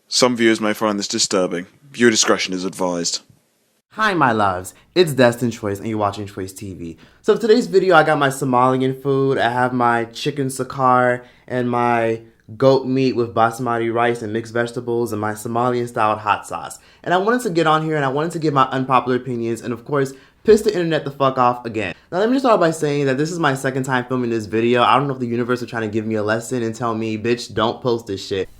Some viewers may find this disturbing. Viewer discretion is advised. Hi my loves, it's Destin Choice and you're watching Choice TV. So for today's video I got my Somalian food. I have my chicken sakar and my goat meat with basmati rice and mixed vegetables and my Somalian styled hot sauce. And I wanted to get on here and I wanted to give my unpopular opinions and of course piss the internet the fuck off again. Now let me just start by saying that this is my second time filming this video. I don't know if the universe is trying to give me a lesson and tell me, bitch, don't post this shit.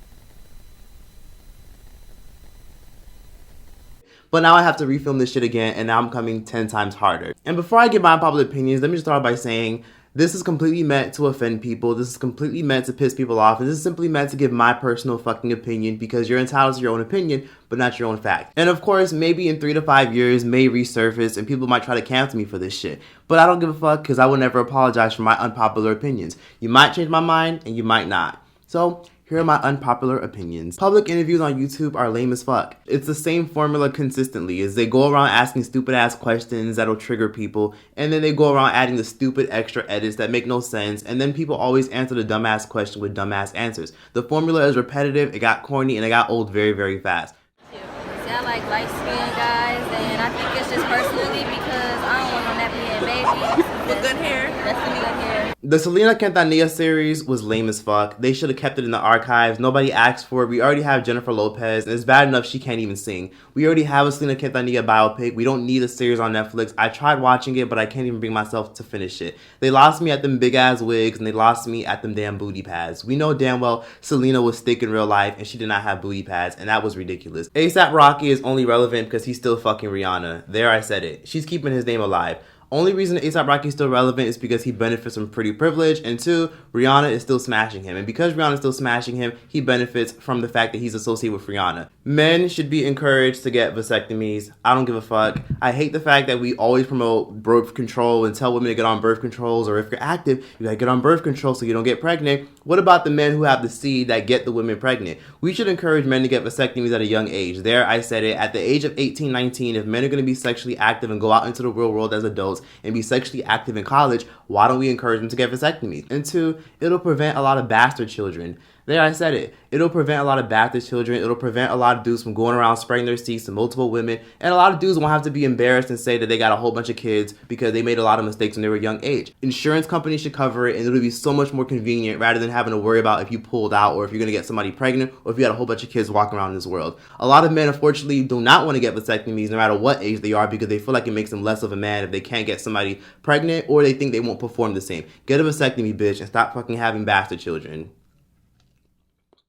But now I have to refilm this shit again, and now I'm coming 10 times harder. And before I give my unpopular opinions, let me just start by saying this is completely meant to offend people. This is completely meant to piss people off. And this is simply meant to give my personal fucking opinion because you're entitled to your own opinion, but not your own fact. And of course, maybe in 3 to 5 years may resurface and people might try to cancel me for this shit. But I don't give a fuck because I will never apologize for my unpopular opinions. You might change my mind and you might not. So here are my unpopular opinions. Public interviews on YouTube are lame as fuck. It's the same formula consistently, as they go around asking stupid ass questions that'll trigger people, and then they go around adding the stupid extra edits that make no sense, and then people always answer the dumbass question with dumbass answers. The formula is repetitive, it got corny, and it got old very, very fast. See, I like light-skinned guys, and I think it's just personally because I don't want no nappy-head baby. With good hair. That's me good hair. The Selena Quintanilla series was lame as fuck. They should have kept it in the archives. Nobody asked for it. We already have Jennifer Lopez, and it's bad enough she can't even sing. We already have a Selena Quintanilla biopic. We don't need a series on Netflix. I tried watching it, but I can't even bring myself to finish it. They lost me at them big-ass wigs, and they lost me at them damn booty pads. We know damn well Selena was thick in real life, and she did not have booty pads, and that was ridiculous. A$AP Rocky is only relevant because he's still fucking Rihanna. There, I said it. She's keeping his name alive. Only reason A$AP Rocky is still relevant is because he benefits from pretty privilege, and 2, Rihanna is still smashing him. And because Rihanna is still smashing him, he benefits from the fact that he's associated with Rihanna. Men should be encouraged to get vasectomies. I don't give a fuck. I hate the fact that we always promote birth control and tell women to get on birth controls, or if you're active, you gotta get on birth control so you don't get pregnant. What about the men who have the seed that get the women pregnant? We should encourage men to get vasectomies at a young age. There, I said it. At the age of 18, 19, if men are gonna be sexually active and go out into the real world as adults, and be sexually active in college, why don't we encourage them to get vasectomies? And 2, it'll prevent a lot of bastard children. There, I said it. It'll prevent a lot of bastard children. It'll prevent a lot of dudes from going around spraying their seeds to multiple women. And a lot of dudes won't have to be embarrassed and say that they got a whole bunch of kids because they made a lot of mistakes when they were a young age. Insurance companies should cover it, and it'll be so much more convenient rather than having to worry about if you pulled out or if you're going to get somebody pregnant or if you got a whole bunch of kids walking around in this world. A lot of men, unfortunately, do not want to get vasectomies no matter what age they are because they feel like it makes them less of a man if they can't get somebody pregnant or they think they won't perform the same. Get a vasectomy, bitch, and stop fucking having bastard children.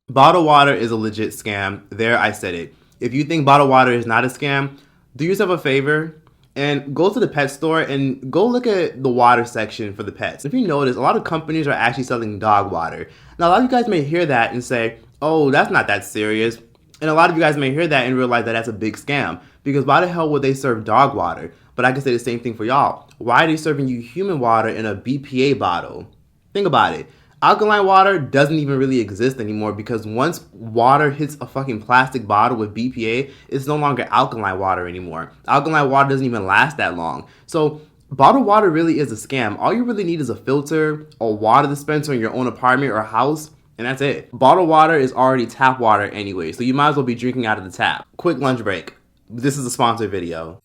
Bottled water is a legit scam. There, I said it. If you think bottled water is not a scam, do yourself a favor and go to the pet store and go look at the water section for the pets. If you notice, a lot of companies are actually selling dog water. Now, a lot of you guys may hear that and say, oh, that's not that serious. And a lot of you guys may hear that and realize that that's a big scam. Because why the hell would they serve dog water? But I can say the same thing for y'all. Why are they serving you human water in a BPA bottle? Think about it. Alkaline water doesn't even really exist anymore because once water hits a fucking plastic bottle with BPA, it's no longer alkaline water anymore. Alkaline water doesn't even last that long. So bottled water really is a scam. All you really need is a filter, a water dispenser in your own apartment or house, and that's it. Bottled water is already tap water anyway, so you might as well be drinking out of the tap. Quick lunch break. This is a sponsored video.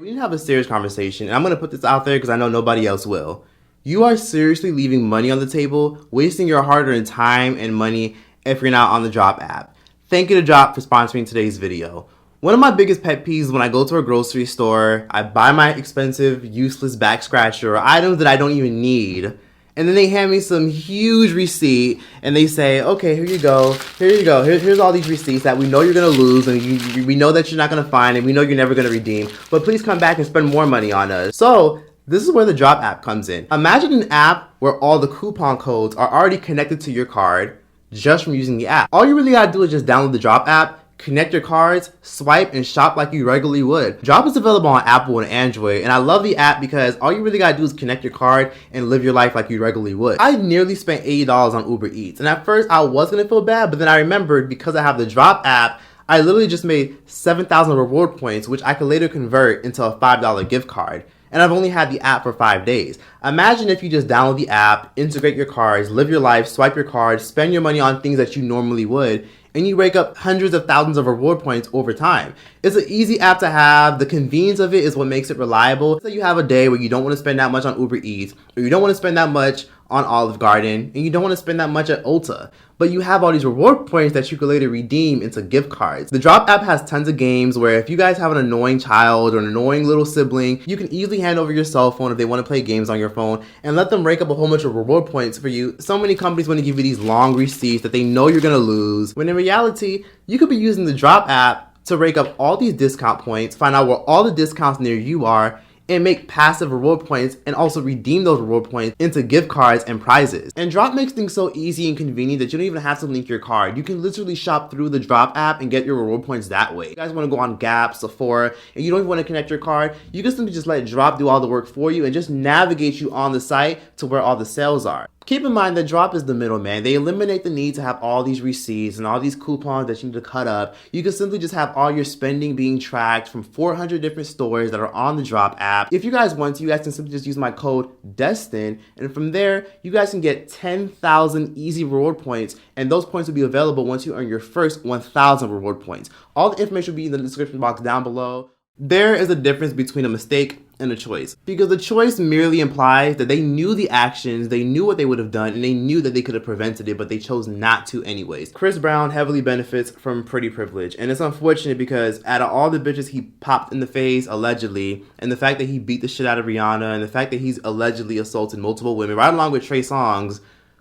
We need to have a serious conversation, and I'm going to put this out there because I know nobody else will. You are seriously leaving money on the table, wasting your hard-earned time and money if you're not on the Drop app. Thank you to Drop for sponsoring today's video. One of my biggest pet peeves when I go to a grocery store, I buy my expensive, useless back scratcher or items that I don't even need, and then they hand me some huge receipt and they say, okay, here you go. Here's all these receipts that we know you're going to lose and we know that you're not going to find and we know you're never going to redeem, but please come back and spend more money on us. So this is where the Drop app comes in. Imagine an app where all the coupon codes are already connected to your card just from using the app. All you really got to do is just download the Drop app, connect your cards, swipe, and shop like you regularly would. Drop is available on Apple and Android, and I love the app because all you really gotta do is connect your card and live your life like you regularly would. I nearly spent $80 on Uber Eats, and at first I was gonna feel bad, but then I remembered because I have the Drop app, I literally just made 7,000 reward points, which I could later convert into a $5 gift card. and I've only had the app for 5 days. Imagine if you just download the app, integrate your cards, live your life, swipe your cards, spend your money on things that you normally would, and you rake up hundreds of thousands of reward points over time. It's an easy app to have. The convenience of it is what makes it reliable. So you have a day where you don't want to spend that much on Uber Eats, or you don't want to spend that much on Olive Garden, and you don't want to spend that much at Ulta. But you have all these reward points that you can later redeem into gift cards. The Drop app has tons of games where if you guys have an annoying child or an annoying little sibling, you can easily hand over your cell phone if they want to play games on your phone and let them rake up a whole bunch of reward points for you. So many companies want to give you these long receipts that they know you're going to lose, when in reality, you could be using the Drop app to rake up all these discount points, find out where all the discounts near you are, and make passive reward points and also redeem those reward points into gift cards and prizes. And Drop makes things so easy and convenient that you don't even have to link your card. You can literally shop through the Drop app and get your reward points that way. If you guys want to go on Gap, Sephora, and you don't even want to connect your card, you can simply just let Drop do all the work for you and just navigate you on the site to where all the sales are. Keep in mind that Drop is the middleman. They eliminate the need to have all these receipts and all these coupons that you need to cut up. You can simply just have all your spending being tracked from 400 different stores that are on the Drop app. If you guys want to, you guys can simply just use my code DESTIN, and from there, you guys can get 10,000 easy reward points, and those points will be available once you earn your first 1,000 reward points. All the information will be in the description box down below. There is a difference between a mistake and a choice, because the choice merely implies that they knew the actions, they knew what they would have done, and they knew that they could have prevented it, but they chose not to anyways. Chris Brown heavily benefits from pretty privilege, and it's unfortunate because out of all the bitches he popped in the face allegedly, and the fact that he beat the shit out of Rihanna, and the fact that he's allegedly assaulted multiple women, right along with Trey Songz,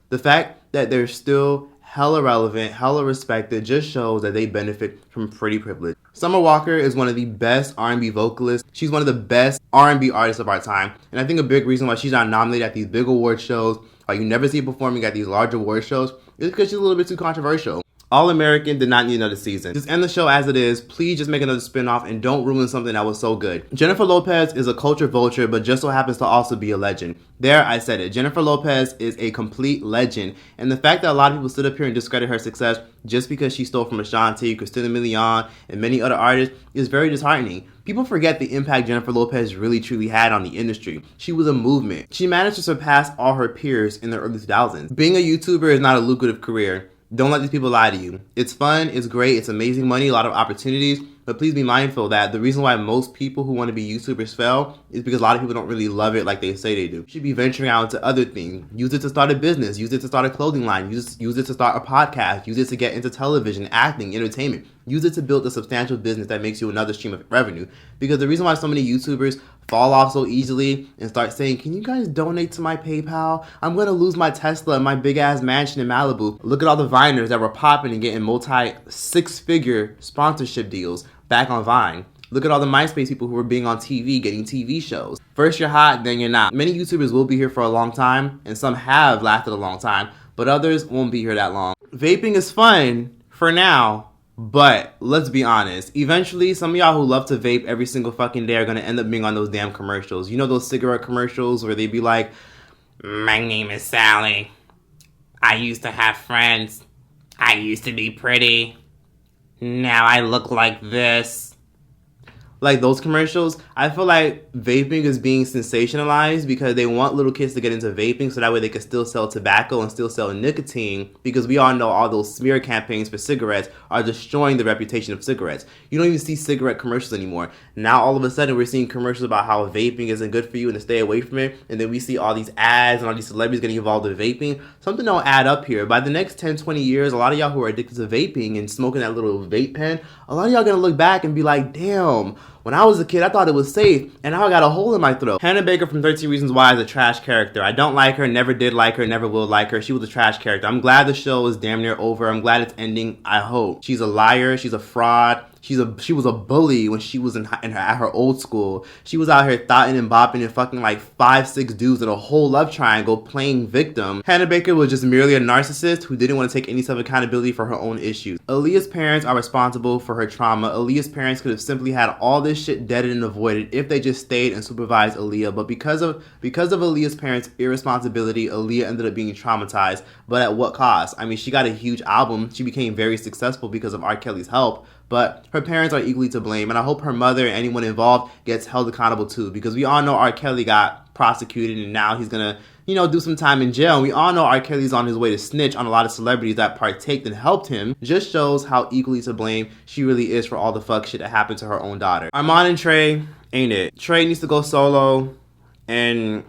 the fact that they're still hella relevant, hella respected, just shows that they benefit from pretty privilege. Summer Walker is one of the best R&B vocalists. She's one of the best R&B artists of our time. And I think a big reason why she's not nominated at these big award shows, or you never see her performing at these large award shows, is because she's a little bit too controversial. All American did not need another season. Just end the show as it is. Please just make another spinoff and don't ruin something that was so good. Jennifer Lopez is a culture vulture, but just so happens to also be a legend. There, I said it. Jennifer Lopez is a complete legend. And the fact that a lot of people stood up here and discredit her success just because she stole from Ashanti, Christina Milian, and many other artists is very disheartening. People forget the impact Jennifer Lopez really truly had on the industry. She was a movement. She managed to surpass all her peers in the early 2000s. Being a YouTuber is not a lucrative career. Don't let these people lie to you. It's fun, it's great, it's amazing money, a lot of opportunities, but please be mindful that the reason why most people who want to be YouTubers fail is because a lot of people don't really love it like they say they do. You should be venturing out into other things. Use it to start a business, use it to start a clothing line, use it to start a podcast, use it to get into television, acting, entertainment. Use it to build a substantial business that makes you another stream of revenue. Because the reason why so many YouTubers fall off so easily and start saying, can you guys donate to my PayPal? I'm going to lose my Tesla and my big ass mansion in Malibu. Look at all the Viners that were popping and getting multi-six-figure sponsorship deals back on Vine. Look at all the MySpace people who were being on TV, getting TV shows. First you're hot, then you're not. Many YouTubers will be here for a long time, and some have lasted a long time, but others won't be here that long. Vaping is fun for now, but let's be honest. Eventually, some of y'all who love to vape every single fucking day are going to end up being on those damn commercials. You know those cigarette commercials where they be like, my name is Sally. I used to have friends. I used to be pretty. Now I look like this. Like those commercials, I feel like vaping is being sensationalized because they want little kids to get into vaping so that way they can still sell tobacco and still sell nicotine, because we all know all those smear campaigns for cigarettes are destroying the reputation of cigarettes. You don't even see cigarette commercials anymore. Now all of a sudden we're seeing commercials about how vaping isn't good for you and to stay away from it, and then we see all these ads and all these celebrities getting involved in vaping. Something don't add up here. By the next 10, 20 years, a lot of y'all who are addicted to vaping and smoking that little vape pen, a lot of y'all gonna look back and be like, damn, when I was a kid, I thought it was safe, and now I got a hole in my throat. Hannah Baker from 13 Reasons Why is a trash character. I don't like her, never did like her, never will like her. She was a trash character. I'm glad the show is damn near over. I'm glad it's ending, I hope. She's a liar. She's a fraud. She was a bully when she was at her old school. She was out here thotting and bopping and fucking like 5-6 dudes in a whole love triangle playing victim. Hannah Baker was just merely a narcissist who didn't want to take any self-accountability for her own issues. Aaliyah's parents are responsible for her trauma. Aaliyah's parents could have simply had all this shit deaded and avoided if they just stayed and supervised Aaliyah. But because of Aaliyah's parents' irresponsibility, Aaliyah ended up being traumatized. But at what cost? I mean, she got a huge album. She became very successful because of R. Kelly's help. but her parents are equally to blame, and I hope her mother and anyone involved gets held accountable too, because we all know R. Kelly got prosecuted and now he's gonna, do some time in jail. And we all know R. Kelly's on his way to snitch on a lot of celebrities that partaked and helped him. Just shows how equally to blame she really is for all the fuck shit that happened to her own daughter. Armani and Trey ain't it. Trey needs to go solo, and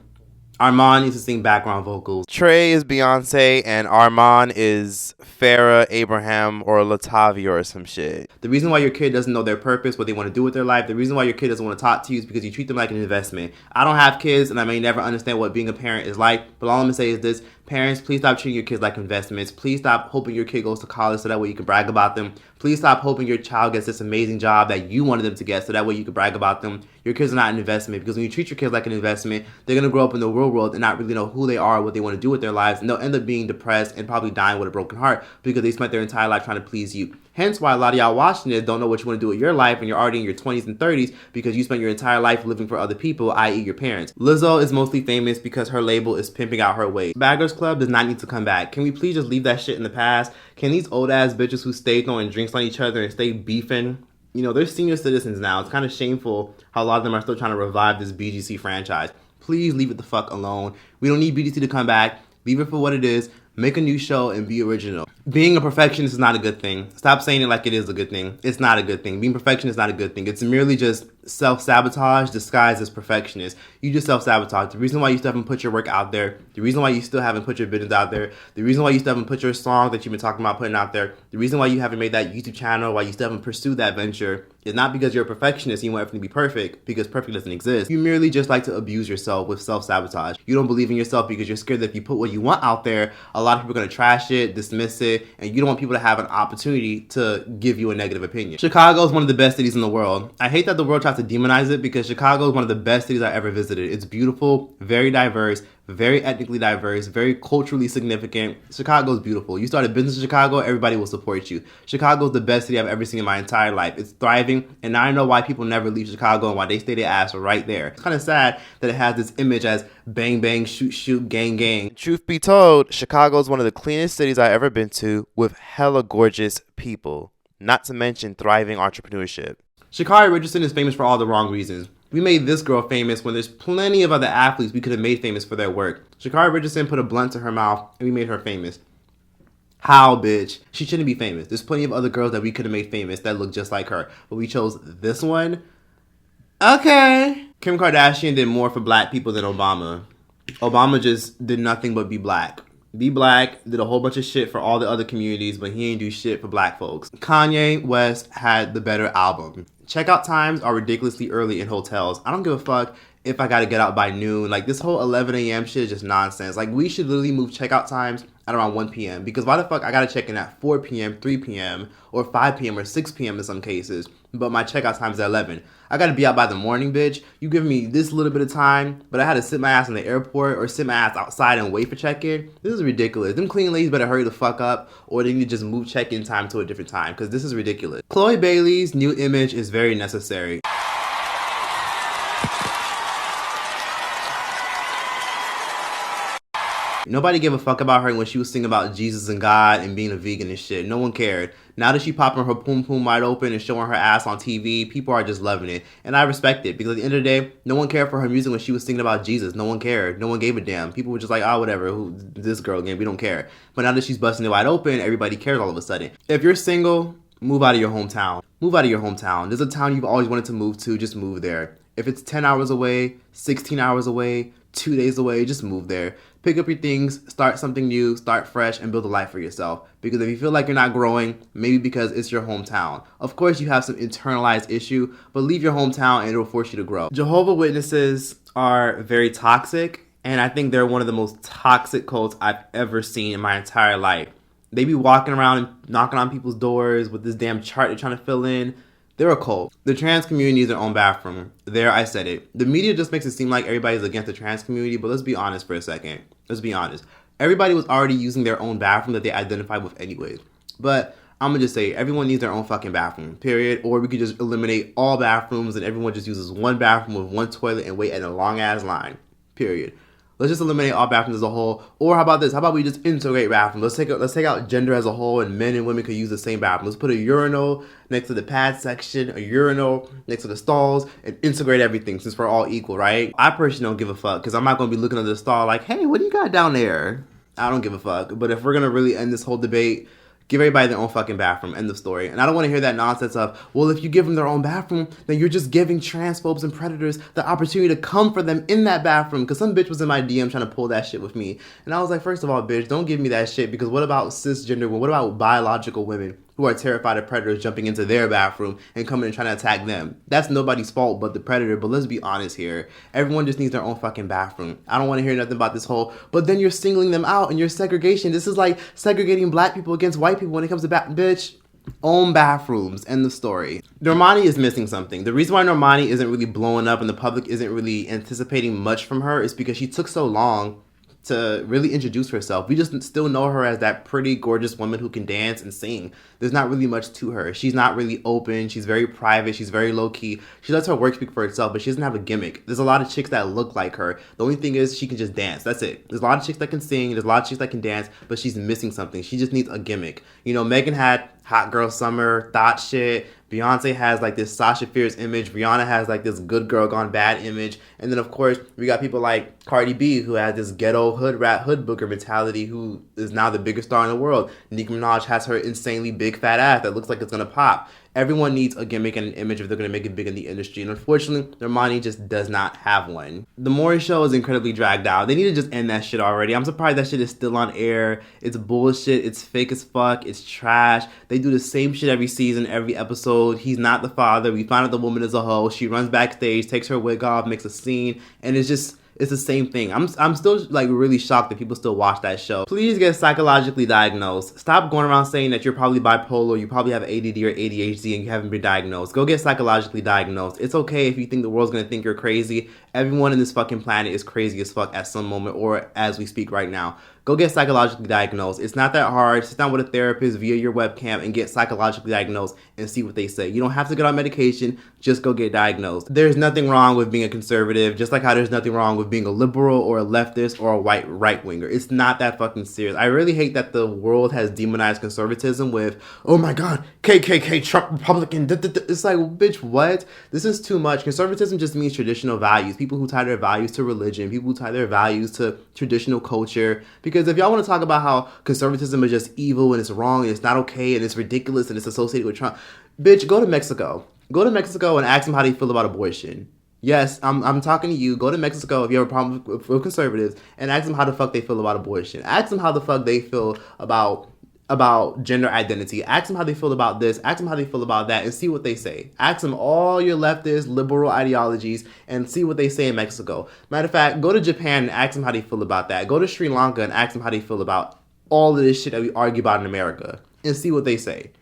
Armani needs to sing background vocals. Trey is Beyonce and Armani is Farrah Abraham or Latavia or some shit. The reason why your kid doesn't know their purpose, what they want to do with their life, the reason why your kid doesn't want to talk to you is because you treat them like an investment. I don't have kids and I may never understand what being a parent is like, but all I'm going to say is this. Parents, please stop treating your kids like investments. Please stop hoping your kid goes to college so that way you can brag about them. Please stop hoping your child gets this amazing job that you wanted them to get so that way you can brag about them. Your kids are not an investment, because when you treat your kids like an investment, they're going to grow up in the real world and not really know who they are or what they want to do with their lives, and they'll end up being depressed and probably dying with a broken heart because they spent their entire life trying to please you. Hence why a lot of y'all watching this don't know what you want to do with your life and you're already in your 20s and 30s because you spent your entire life living for other people, i.e. your parents. Lizzo is mostly famous because her label is pimping out her ways. Bad Girls Club does not need to come back. Can we please just leave that shit in the past? Can these old ass bitches who stay throwing drinks on each other and stay beefing, they're senior citizens now. It's kind of shameful how a lot of them are still trying to revive this BGC franchise. Please leave it the fuck alone. We don't need BGC to come back. Leave it for what it is. Make a new show and be original. Being a perfectionist is not a good thing. Stop saying it like it is a good thing. It's not a good thing. Being perfectionist is not a good thing. It's merely just self-sabotage disguised as perfectionist. You just self-sabotage. The reason why you still haven't put your work out there, the reason why you still haven't put your business out there, the reason why you still haven't put your song that you've been talking about putting out there, the reason why you haven't made that YouTube channel, why you still haven't pursued that venture, is not because you're a perfectionist and you want everything to be perfect, because perfect doesn't exist. You merely just like to abuse yourself with self-sabotage. You don't believe in yourself because you're scared that if you put what you want out there, a lot of people are going to trash it, dismiss it, and you don't want people to have an opportunity to give you a negative opinion. Chicago is one of the best cities in the world. I hate that the world tries to demonize it because Chicago is one of the best cities I ever visited. It's beautiful, very diverse, very ethnically diverse, very culturally significant. Chicago is beautiful. You start a business in Chicago, everybody will support you. Chicago is the best city I've ever seen in my entire life. It's thriving, and now I know why people never leave Chicago and why they stay their ass right there. It's kind of sad that it has this image as bang, bang, shoot, shoot, gang, gang. Truth be told, Chicago is one of the cleanest cities I've ever been to with hella gorgeous people, not to mention thriving entrepreneurship. Sha'Carri Richardson is famous for all the wrong reasons. We made this girl famous when there's plenty of other athletes we could have made famous for their work. Sha'Carri Richardson put a blunt to her mouth and we made her famous. How, bitch? She shouldn't be famous. There's plenty of other girls that we could have made famous that look just like her. But we chose this one? Okay. Kim Kardashian did more for black people than Obama. Obama just did nothing but be black. Be Black did a whole bunch of shit for all the other communities, but he ain't do shit for black folks. Kanye West had the better album. Checkout times are ridiculously early in hotels. I don't give a fuck if I gotta get out by noon. Like, this whole 11 a.m. shit is just nonsense. Like, we should literally move checkout times at around 1 p.m. Because why the fuck I gotta check in at 4 p.m., 3 p.m., or 5 p.m., or 6 p.m. in some cases, but my checkout time is at 11. I gotta be out by the morning, bitch. You give me this little bit of time, but I had to sit my ass in the airport or sit my ass outside and wait for check-in. This is ridiculous. Them cleaning ladies better hurry the fuck up, or they need to just move check-in time to a different time, because this is ridiculous. Chloe Bailey's new image is very necessary. Nobody gave a fuck about her when she was singing about Jesus and God and being a vegan and shit. No one cared. Now that she popping her poom poom wide open and showing her ass on TV, people are just loving it. And I respect it, because at the end of the day, no one cared for her music when she was singing about Jesus. No one cared. No one gave a damn. People were just like, oh, whatever, who this girl again, we don't care. But now that she's busting it wide open, everybody cares all of a sudden. If you're single, move out of your hometown. Move out of your hometown. There's a town you've always wanted to move to, just move there. If it's 10 hours away, 16 hours away, 2 days away, just move there. Pick up your things, start something new, start fresh, and build a life for yourself. Because if you feel like you're not growing, maybe because it's your hometown. Of course, you have some internalized issue, but leave your hometown and it'll force you to grow. Jehovah's Witnesses are very toxic, and I think they're one of the most toxic cults I've ever seen in my entire life. They be walking around and knocking on people's doors with this damn chart they're trying to fill in. They're a cult. The trans community is their own bathroom. There, I said it. The media just makes it seem like everybody's against the trans community, but let's be honest for a second. Let's be honest. Everybody was already using their own bathroom that they identified with anyways. But I'm gonna just say, everyone needs their own fucking bathroom, period. Or we could just eliminate all bathrooms and everyone just uses one bathroom with one toilet and wait in a long ass line, period. Let's just eliminate all bathrooms as a whole. Or how about this? How about we just integrate bathrooms? Let's take out gender as a whole, and men and women could use the same bathroom. Let's put a urinal next to the pad section, a urinal next to the stalls, and integrate everything since we're all equal, right? I personally don't give a fuck because I'm not going to be looking at the stall like, hey, what do you got down there? I don't give a fuck. But if we're going to really end this whole debate, give everybody their own fucking bathroom. End of story. And I don't want to hear that nonsense of, well, if you give them their own bathroom, then you're just giving transphobes and predators the opportunity to come for them in that bathroom. Because some bitch was in my DM trying to pull that shit with me. And I was like, first of all, bitch, don't give me that shit. Because what about cisgender women? What about biological women who are terrified of predators jumping into their bathroom and coming and trying to attack them? That's nobody's fault but the predator. But let's be honest here. Everyone just needs their own fucking bathroom. I don't want to hear nothing about this whole, but then you're singling them out and you're segregation. This is like segregating black people against white people when it comes to bitch. Own bathrooms. End the story. Normani is missing something. The reason why Normani isn't really blowing up and the public isn't really anticipating much from her is because she took so long to really introduce herself. We just still know her as that pretty, gorgeous woman who can dance and sing. There's not really much to her. She's not really open. She's very private. She's very low-key. She lets her work speak for itself, but she doesn't have a gimmick. There's a lot of chicks that look like her. The only thing is she can just dance. That's it. There's a lot of chicks that can sing. There's a lot of chicks that can dance, but she's missing something. She just needs a gimmick. You know, Megan had Hot Girl Summer, Thought Shit. Beyonce has like this Sasha Fierce image. Rihanna has like this good girl gone bad image. And then of course we got people like Cardi B who has this ghetto hood rat hood booker mentality who is now the biggest star in the world. Nicki Minaj has her insanely big fat ass that looks like it's gonna pop. Everyone needs a gimmick and an image if they're going to make it big in the industry. And unfortunately, Armani just does not have one. The Maury show is incredibly dragged out. They need to just end that shit already. I'm surprised that shit is still on air. It's bullshit. It's fake as fuck. It's trash. They do the same shit every season, every episode. He's not the father. We find out the woman is a hoe. She runs backstage, takes her wig off, makes a scene. And it's the same thing. I'm still like really shocked that people still watch that show. Please get psychologically diagnosed. Stop going around saying that you're probably bipolar, you probably have ADD or ADHD and you haven't been diagnosed. Go get psychologically diagnosed. It's okay if you think the world's gonna think you're crazy. Everyone in this fucking planet is crazy as fuck at some moment or as we speak right now. Go get psychologically diagnosed. It's not that hard. Sit down with a therapist via your webcam and get psychologically diagnosed and see what they say. You don't have to get on medication. Just go get diagnosed. There's nothing wrong with being a conservative, just like how there's nothing wrong with being a liberal or a leftist or a white right-winger. It's not that fucking serious. I really hate that the world has demonized conservatism with, oh my god, KKK, Trump, Republican. It's like, bitch, what? This is too much. Conservatism just means traditional values. People who tie their values to religion. People who tie their values to traditional culture. Because if y'all want to talk about how conservatism is just evil and it's wrong and it's not okay and it's ridiculous and it's associated with Trump, bitch, go to Mexico. Go to Mexico and ask them how they feel about abortion. Yes, I'm talking to you. Go to Mexico if you have a problem with conservatives and ask them how the fuck they feel about abortion. Ask them how the fuck they feel about gender identity. Ask them how they feel about this. Ask them how they feel about that and see what they say. Ask them all your leftist, liberal ideologies and see what they say in Mexico. Matter of fact, go to Japan and ask them how they feel about that. Go to Sri Lanka and ask them how they feel about all of this shit that we argue about in America and see what they say.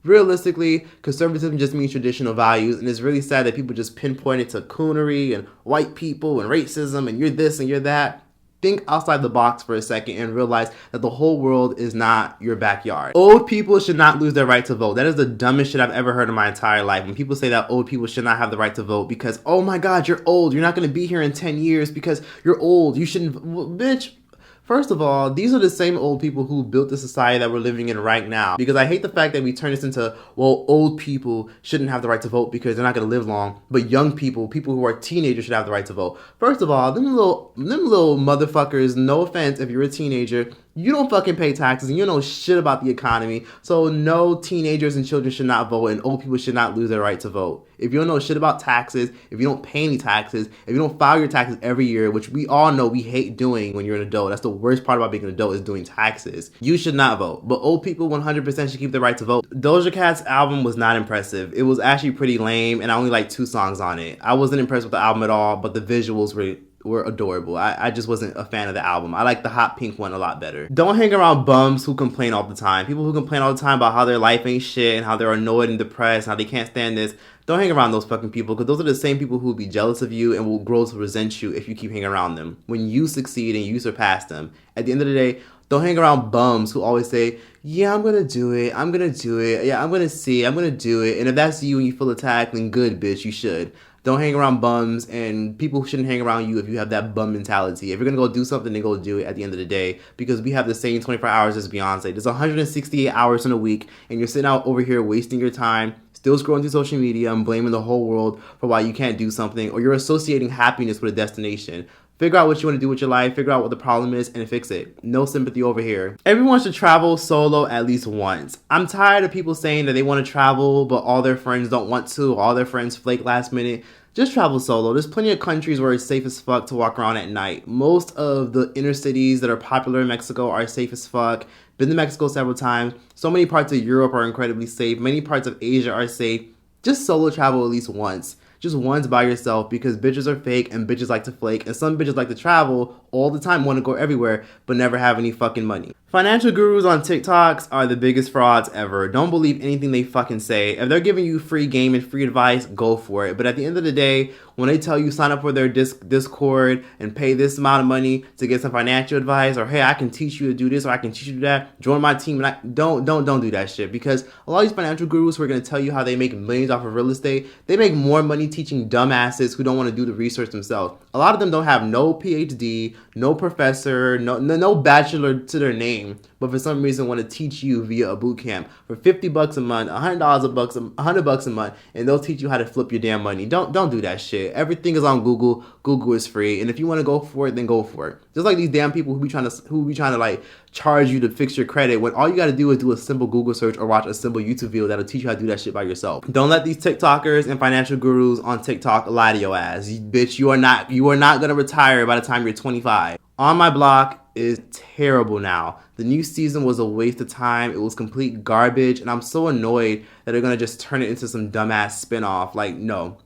Realistically, conservatism just means traditional values, and it's really sad that people just pinpoint it to coonery and white people and racism and you're this and you're that. Think outside the box for a second and realize that the whole world is not your backyard. Old people should not lose their right to vote. That is the dumbest shit I've ever heard in my entire life. When people say that old people should not have the right to vote because, oh my god, you're old. You're not going to be here in 10 years because you're old. You shouldn't, bitch. First of all, these are the same old people who built the society that we're living in right now. Because I hate the fact that we turn this into, well, old people shouldn't have the right to vote because they're not going to live long. But young people, people who are teenagers should have the right to vote. First of all, them little motherfuckers, no offense if you're a teenager, you don't fucking pay taxes and you know shit about the economy. So no, teenagers and children should not vote and old people should not lose their right to vote. If you don't know shit about taxes, if you don't pay any taxes, if you don't file your taxes every year, which we all know we hate doing when you're an adult. That's the worst part about being an adult is doing taxes. You should not vote. But old people 100% should keep the right to vote. Doja Cat's album was not impressive. It was actually pretty lame and I only liked 2 songs on it. I wasn't impressed with the album at all, but the visuals were adorable. I just wasn't a fan of the album. I like the hot pink one a lot better. Don't hang around bums who complain all the time. People who complain all the time about how their life ain't shit and how they're annoyed and depressed and how they can't stand this. Don't hang around those fucking people because those are the same people who will be jealous of you and will grow to resent you if you keep hanging around them. When you succeed and you surpass them. At the end of the day, don't hang around bums who always say, yeah, I'm gonna do it. Yeah, I'm gonna see. I'm gonna do it. And if that's you and you feel attacked, then good, bitch, you should. Don't hang around bums, and people shouldn't hang around you if you have that bum mentality. If you're gonna go do something, then go do it at the end of the day, because we have the same 24 hours as Beyonce. There's 168 hours in a week, and you're sitting out over here wasting your time, still scrolling through social media and blaming the whole world for why you can't do something, or you're associating happiness with a destination. Figure out what you want to do with your life, figure out what the problem is, and fix it. No sympathy over here. Everyone should travel solo at least once. I'm tired of people saying that they want to travel, but all their friends don't want to, all their friends flake last minute. Just travel solo. There's plenty of countries where it's safe as fuck to walk around at night. Most of the inner cities that are popular in Mexico are safe as fuck. Been to Mexico several times. So many parts of Europe are incredibly safe. Many parts of Asia are safe. Just solo travel at least once. Just once by yourself, because bitches are fake and bitches like to flake, and some bitches like to travel all the time, want to go everywhere, but never have any fucking money. Financial gurus on TikToks are the biggest frauds ever. Don't believe anything they fucking say. If they're giving you free game and free advice, go for it. But at the end of the day, when they tell you sign up for their Discord and pay this amount of money to get some financial advice, or hey, I can teach you to do this, or I can teach you to do that, join my team, and don't do that shit. Because a lot of these financial gurus who are going to tell you how they make millions off of real estate, they make more money teaching dumbasses who don't want to do the research themselves. A lot of them don't have no PhD, no professor, no bachelor to their name, but for some reason want to teach you via a boot camp for $50 a month, $100 a month, and they'll teach you how to flip your damn money. Don't do that shit. Everything is on Google. Google is free, and if you want to go for it, then go for it. Just like these damn people who be trying to like charge you to fix your credit, when all you got to do is do a simple Google search or watch a simple YouTube video that'll teach you how to do that shit by yourself. Don't let these TikTokers and financial gurus on TikTok lie to your ass. Bitch, you are not gonna retire by the time you're 25. On My Block is terrible now. The new season was a waste of time. It was complete garbage, and I'm so annoyed that they're gonna just turn it into some dumbass spinoff. Like, no,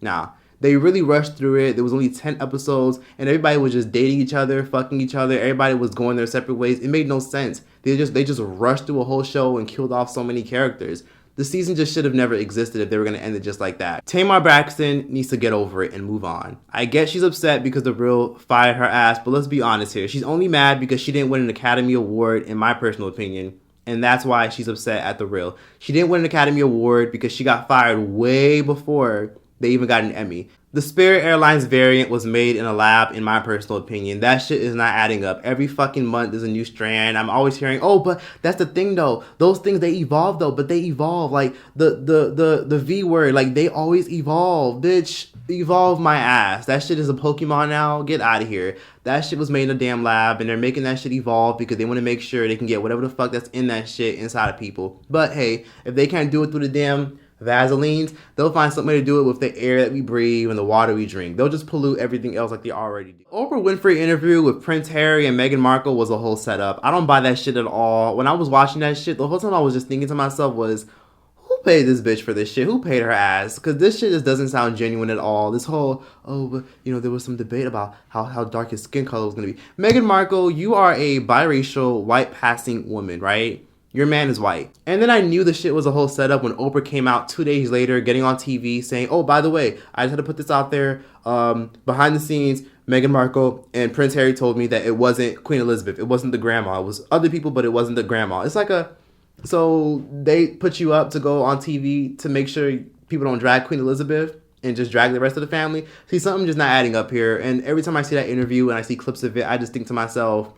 nah. They really rushed through it. There was only 10 episodes, and everybody was just dating each other, fucking each other. Everybody was going their separate ways. It made no sense. They just rushed through a whole show and killed off so many characters. The season just should have never existed if they were going to end it just like that. Tamar Braxton needs to get over it and move on. I get she's upset because The Real fired her ass, but let's be honest here. She's only mad because she didn't win an Academy Award, in my personal opinion. And that's why she's upset at The Real. She didn't win an Academy Award because she got fired way before they even got an Emmy. The Spirit Airlines variant was made in a lab, in my personal opinion. That shit is not adding up. Every fucking month there's a new strand. I'm always hearing, oh, but that's the thing though. Those things, they evolve though, but they evolve. Like the V word, like they always evolve. Bitch, evolve my ass. That shit is a Pokemon now. Get out of here. That shit was made in a damn lab, and they're making that shit evolve because they want to make sure they can get whatever the fuck that's in that shit inside of people. But hey, if they can't do it through the damn Vaselines, they'll find something to do it with the air that we breathe and the water we drink. They'll just pollute everything else like they already do. Oprah Winfrey interview with Prince Harry and Meghan Markle was a whole setup. I don't buy that shit at all. When I was watching that shit, the whole time I was just thinking to myself was, who paid this bitch for this shit? Who paid her ass? Because this shit just doesn't sound genuine at all. This whole, oh, but you know, there was some debate about how dark his skin color was going to be. Meghan Markle, you are a biracial, white-passing woman, right? Your man is white. And then I knew the shit was a whole setup when Oprah came out 2 days later, getting on TV, saying, oh, by the way, I just had to put this out there. Behind the scenes, Meghan Markle and Prince Harry told me that it wasn't Queen Elizabeth. It wasn't the grandma. It was other people, but it wasn't the grandma. It's like so they put you up to go on TV to make sure people don't drag Queen Elizabeth and just drag the rest of the family. See, something just not adding up here. And every time I see that interview and I see clips of it, I just think to myself,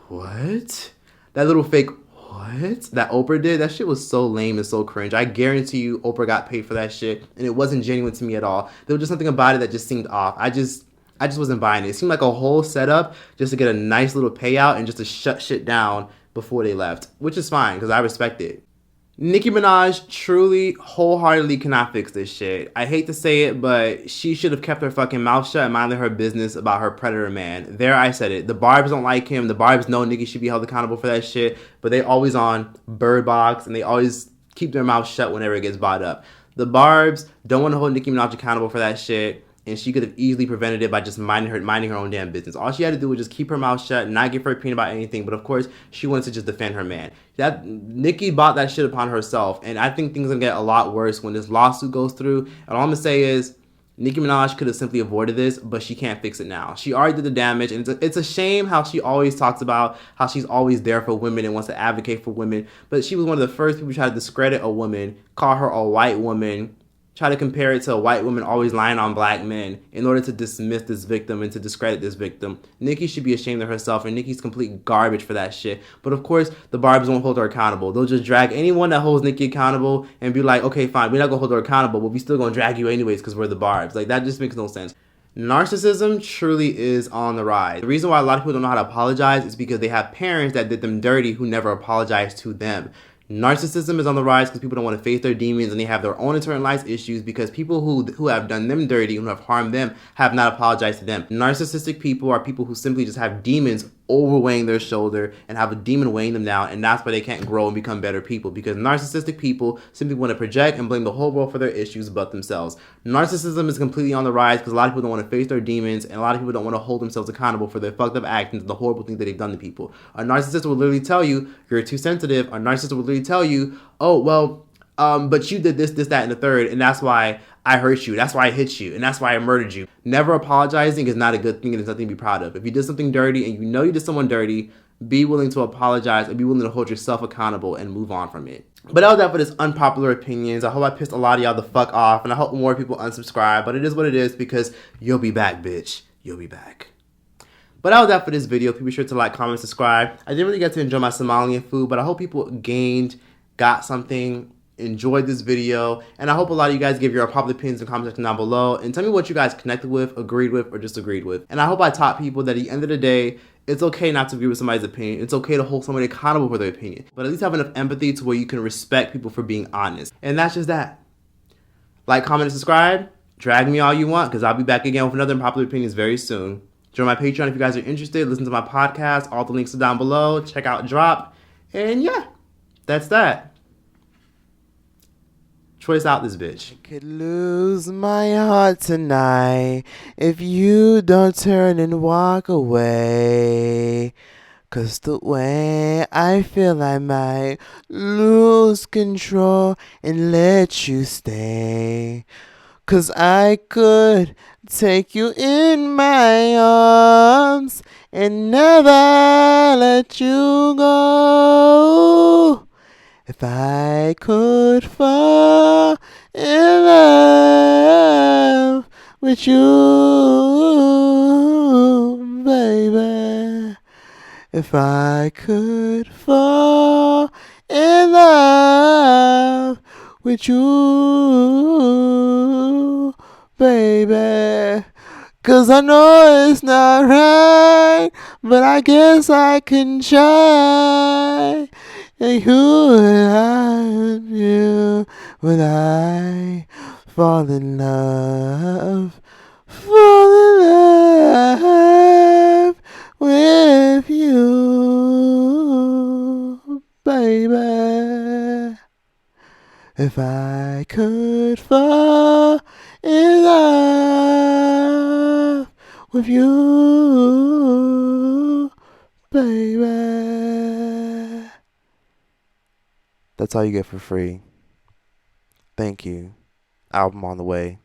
what? That little fake what that Oprah did, that shit was so lame and so cringe. I guarantee you Oprah got paid for that shit, and it wasn't genuine to me at all. There was just something about it that just seemed off. I just wasn't buying it. It seemed like a whole setup just to get a nice little payout and just to shut shit down before they left, which is fine because I respect it. Nicki Minaj truly, wholeheartedly cannot fix this shit. I hate to say it, but she should have kept her fucking mouth shut and minded her business about her predator man. There, I said it. The Barbs don't like him. The Barbs know Nicki should be held accountable for that shit, but they always on Bird Box, and they always keep their mouth shut whenever it gets brought up. The Barbs don't want to hold Nicki Minaj accountable for that shit, and she could have easily prevented it by just minding her own damn business. All she had to do was just keep her mouth shut and not give her opinion about anything. But of course, she wanted to just defend her man. That Nicki bought that shit upon herself, and I think things are gonna get a lot worse when this lawsuit goes through. And all I'm gonna say is, Nicki Minaj could have simply avoided this, but she can't fix it now. She already did the damage, and it's a shame how she always talks about how she's always there for women and wants to advocate for women. But she was one of the first people to try to discredit a woman, call her a white woman, try to compare it to a white woman always lying on black men in order to dismiss this victim and to discredit this victim. Nicki should be ashamed of herself, and Nicki's complete garbage for that shit. But of course, the Barbs won't hold her accountable. They'll just drag anyone that holds Nicki accountable and be like, okay, fine, we're not gonna hold her accountable, but we still gonna drag you anyways because we're the Barbs. Like, that just makes no sense. Narcissism truly is on the rise. The reason why a lot of people don't know how to apologize is because they have parents that did them dirty who never apologized to them. Narcissism is on the rise because people don't want to face their demons, and they have their own internalized issues because people who have done them dirty, who have harmed them, have not apologized to them. Narcissistic people are people who simply just have demons overweighing their shoulder and have a demon weighing them down, and that's why they can't grow and become better people, because narcissistic people simply want to project and blame the whole world for their issues but themselves. Narcissism is completely on the rise because a lot of people don't want to face their demons, and a lot of people don't want to hold themselves accountable for their fucked up actions and the horrible things that they've done to people. A narcissist will literally tell you you're too sensitive. A narcissist will literally tell you, oh well, but you did this, that, and the third, and that's why I hurt you, that's why I hit you, and that's why I murdered you. Never apologizing is not a good thing, and it's nothing to be proud of. If you did something dirty and you know you did someone dirty, be willing to apologize and be willing to hold yourself accountable and move on from it. But that was that for this unpopular opinions. I hope I pissed a lot of y'all the fuck off, and I hope more people unsubscribe, but it is what it is because you'll be back, bitch. You'll be back. But that was that for this video. Be sure to like, comment, subscribe. I didn't really get to enjoy my Somalian food, but I hope people got something, enjoyed this video, and I hope a lot of you guys give your unpopular opinions in the comment section down below and tell me what you guys connected with, agreed with, or disagreed with. And I hope I taught people that at the end of the day, it's okay not to agree with somebody's opinion. It's okay to hold somebody accountable for their opinion, but at least have enough empathy to where you can respect people for being honest. And that's just that. Like, comment, and subscribe. Drag me all you want, because I'll be back again with another unpopular opinions very soon. Join my Patreon if you guys are interested. Listen to my podcast. All the links are down below. Check out Drop. And yeah, that's that. Choice out this bitch. I could lose my heart tonight if you don't turn and walk away. 'Cause the way I feel I might lose control and let you stay. 'Cause I could take you in my arms and never let you go. If I could fall in love with you, baby. If I could fall in love with you, baby. 'Cause I know it's not right, but I guess I can try. And who would I fall in love with you, baby. If I could fall in love with you, baby. That's all you get for free. Thank you. Album on the way.